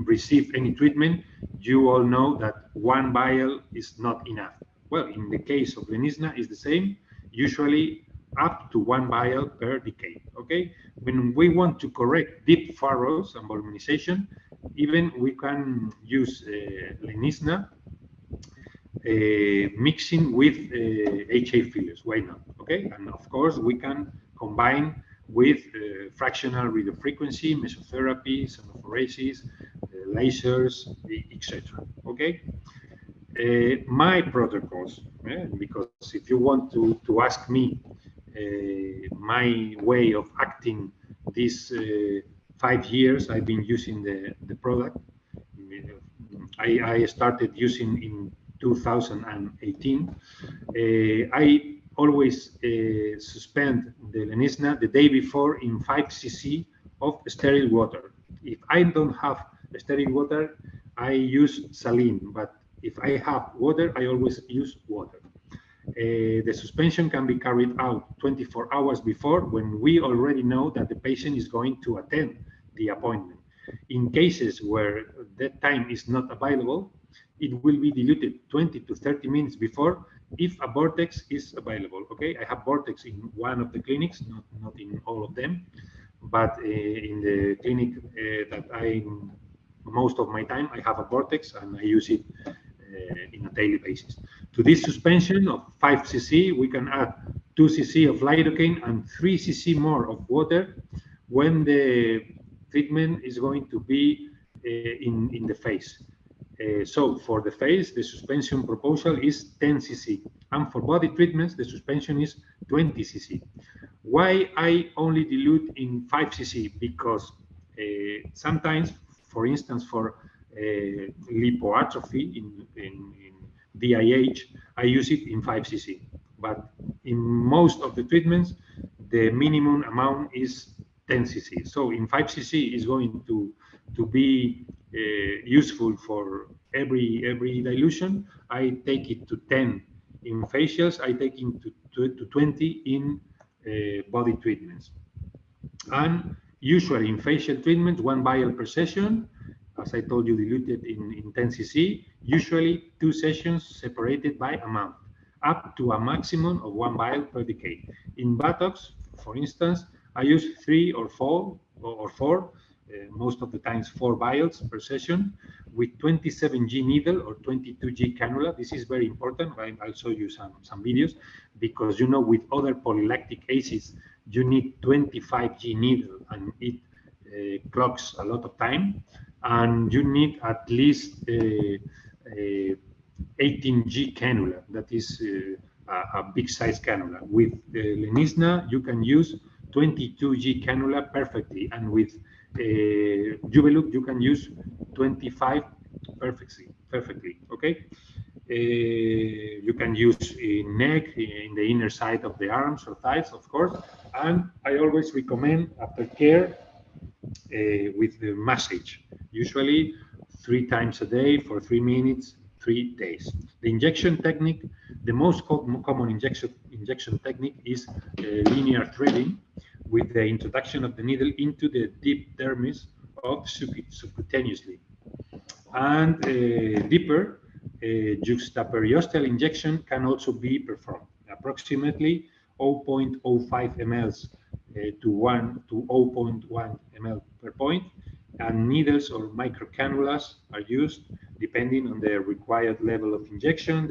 receive any treatment, you all know that one vial is not enough. Well, in the case of Lenisna, it's the same, usually up to one vial per decade. Okay, when we want to correct deep furrows and volumization, even we can use Lenisna mixing with HA fillers. Why not? Okay, and of course we can combine with fractional radiofrequency, mesotherapy, sonophoresis, lasers, etc. Okay. My protocols, because if you want to ask me my way of acting these 5 years I've been using the product. I started using in 2018. I always suspend the Lenisna the day before in 5 cc of sterile water. If I don't have sterile water, I use saline, but if I have water, I always use water. The suspension can be carried out 24 hours before, when we already know that the patient is going to attend the appointment. In cases where that time is not available, it will be diluted 20 to 30 minutes before if a vortex is available. Okay, I have vortex in one of the clinics, not in all of them, but in the clinic that most of my time, I have a vortex and I use it in a daily basis. To this suspension of 5 cc, we can add 2 cc of lidocaine and 3 cc more of water when the treatment is going to be in the face. So for the face, the suspension proposal is 10 cc, and for body treatments, the suspension is 20 cc. Why I only dilute in 5 cc? Because sometimes, for instance, for lipoatrophy in DIH, I use it in 5 cc. But in most of the treatments, the minimum amount is 10 cc. So in 5 cc is going to be useful for every dilution. I take it to 10 in facials. I take it to 20 in body treatments. And usually in facial treatments, 1 vial per session. As I told you, diluted in 10 cc, usually 2 sessions separated by amount, up to a maximum of 1 vial per decade. In buttocks, for instance, I use 3 or 4, most of the times 4 vials per session with 27G needle or 22G cannula. This is very important. I'll show you some videos, because you know, with other polylactic acids, you need 25G needle and it clogs a lot of time. And you need at least 18G cannula. That is a big size cannula. With Lenisna, you can use 22G cannula perfectly, and with Juveluc, you can use 25 perfectly. Okay. You can use in neck, in the inner side of the arms or thighs, of course. And I always recommend aftercare with the massage, usually 3 times a day for 3 minutes, 3 days. The injection technique, the most common injection technique is linear threading, with the introduction of the needle into the deep dermis of subcutaneously. And deeper juxtaperiosteal injection can also be performed, approximately 0.05 ml to 0.1 ml per point, and needles or microcannulas are used depending on the required level of injection,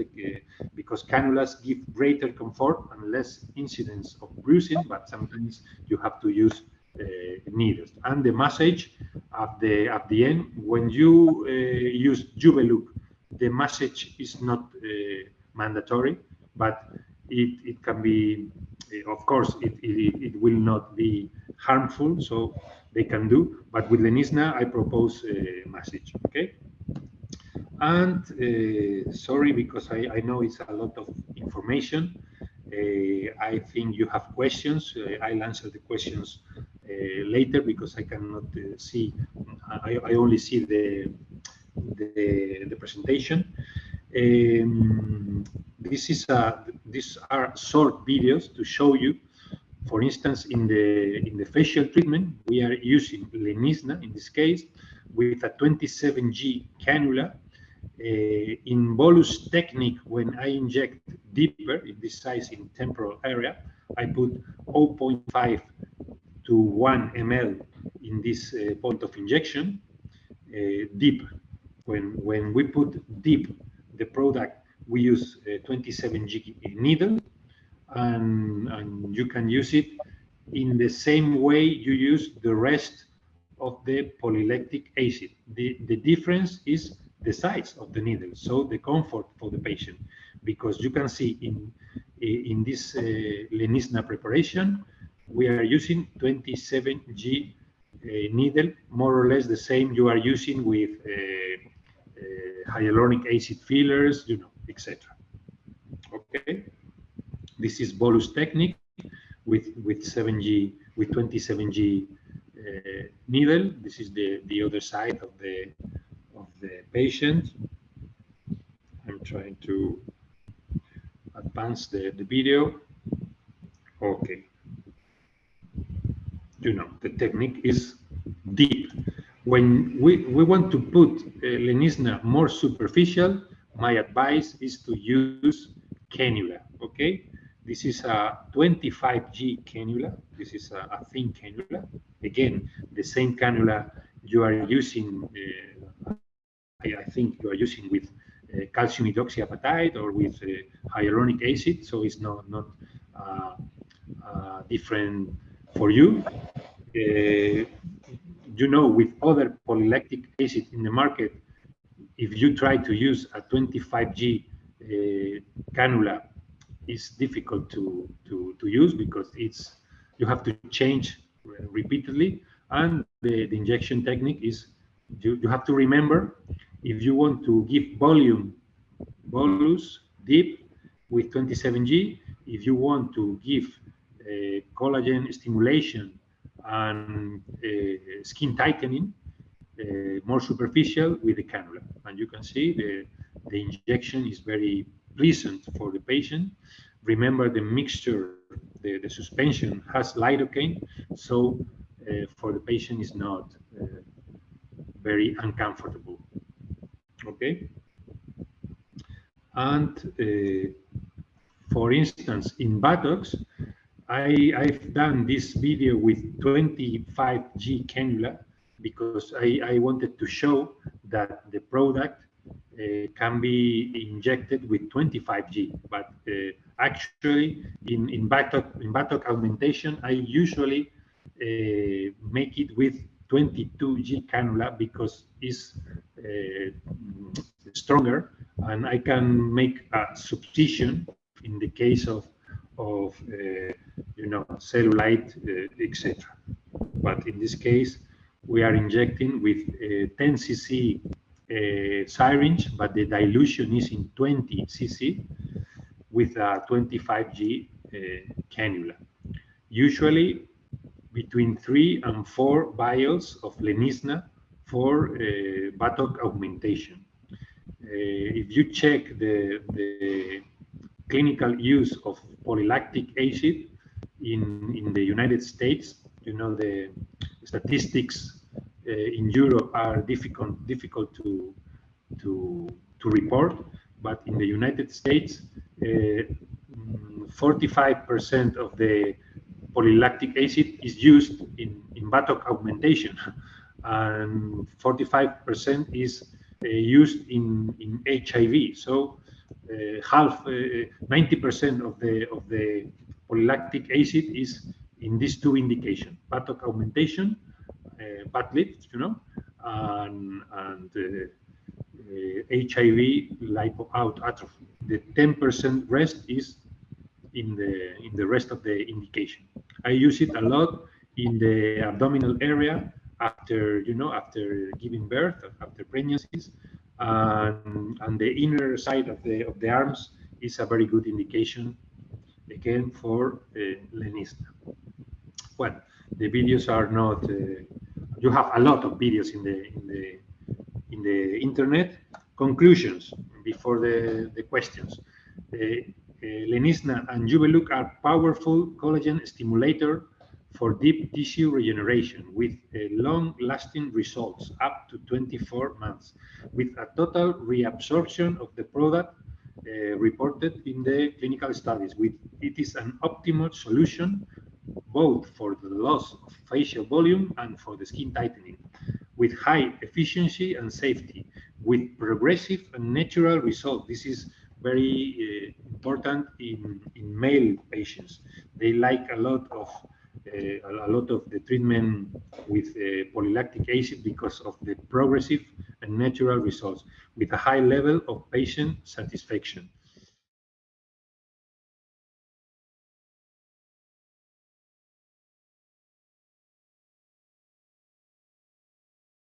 because cannulas give greater comfort and less incidence of bruising, but sometimes you have to use needles. And the massage at the end, when you use Juveluc, the massage is not mandatory, but it can be, of course, it will not be harmful, so they can do. But with Lenisna, I propose massage. Okay. And sorry, because I know it's a lot of information. I think you have questions. I'll answer the questions later, because I cannot see. I only see the presentation. These are short videos to show you For instance, in the facial treatment, we are using Lenisna in this case with a 27G cannula. In bolus technique, when I inject deeper in this size in temporal area, I put 0.5 to 1 ml in this point of injection, deep. When we put deep the product, we use 27G needle, and you can use it in the same way you use the rest of the polylactic acid. The difference is the size of the needle, so the comfort for the patient, because you can see in this Lenisna preparation, we are using 27G needle, more or less the same you are using with hyaluronic acid fillers, you know, etc. Okay, this is bolus technique with 7G, with 27G needle. This is the other side of the patient. I'm trying to advance the video. Okay. You know, the technique is deep. When we want to put Lenisna more superficial, my advice is to use cannula, okay? This is a 25G cannula. This is a thin cannula. Again, the same cannula you are using, I think you are using with calcium hydroxyapatite or with hyaluronic acid, so it's not different for you. You know, with other polylactic acid in the market, if you try to use a 25G cannula, it's difficult to use because you have to change repeatedly, and the injection technique is you have to remember, if you want to give volume bolus deep with 27G, if you want to give collagen stimulation and skin tightening, more superficial with the cannula. And you can see the injection is very pleasant for the patient. Remember, the mixture, the suspension has lidocaine, so for the patient is not very uncomfortable. Okay. And for instance, in buttocks, I've done this video with 25G cannula because I wanted to show that the product can be injected with 25G, but actually in buttock augmentation, I usually make it with 22G cannula because it's stronger, and I can make a substitution in the case of you know, cellulite, etc. But in this case, we are injecting with 10 cc syringe, but the dilution is in 20 cc with a 25G cannula. Usually between 3 and 4 vials of Lenisna for buttock augmentation. If you check the clinical use of polylactic acid in the United States, you know, the statistics in Europe are difficult to report, but in the United States, 45% of the polylactic acid is used in buttock augmentation, and 45% is used in HIV. So half, 90% of the polylactic acid is in these two indications: buttock augmentation, butt lift, you know, and HIV lipo out atrophy. The 10% rest is in the rest of the indication. I use it a lot in the abdominal area after, you know, after giving birth, after pregnancies, and the inner side of the arms is a very good indication again for Lenisna. Well, the videos are not. You have a lot of videos in the internet. Conclusions before the questions. Lenisna and Juveluc are powerful collagen stimulator for deep tissue regeneration with long-lasting results up to 24 months, with a total reabsorption of the product reported in the clinical studies. It is an optimal solution both for the loss of facial volume and for the skin tightening, with high efficiency and safety, with progressive and natural results. This is very important in male patients. They like a lot of the treatment with polylactic acid because of the progressive and natural results, with a high level of patient satisfaction.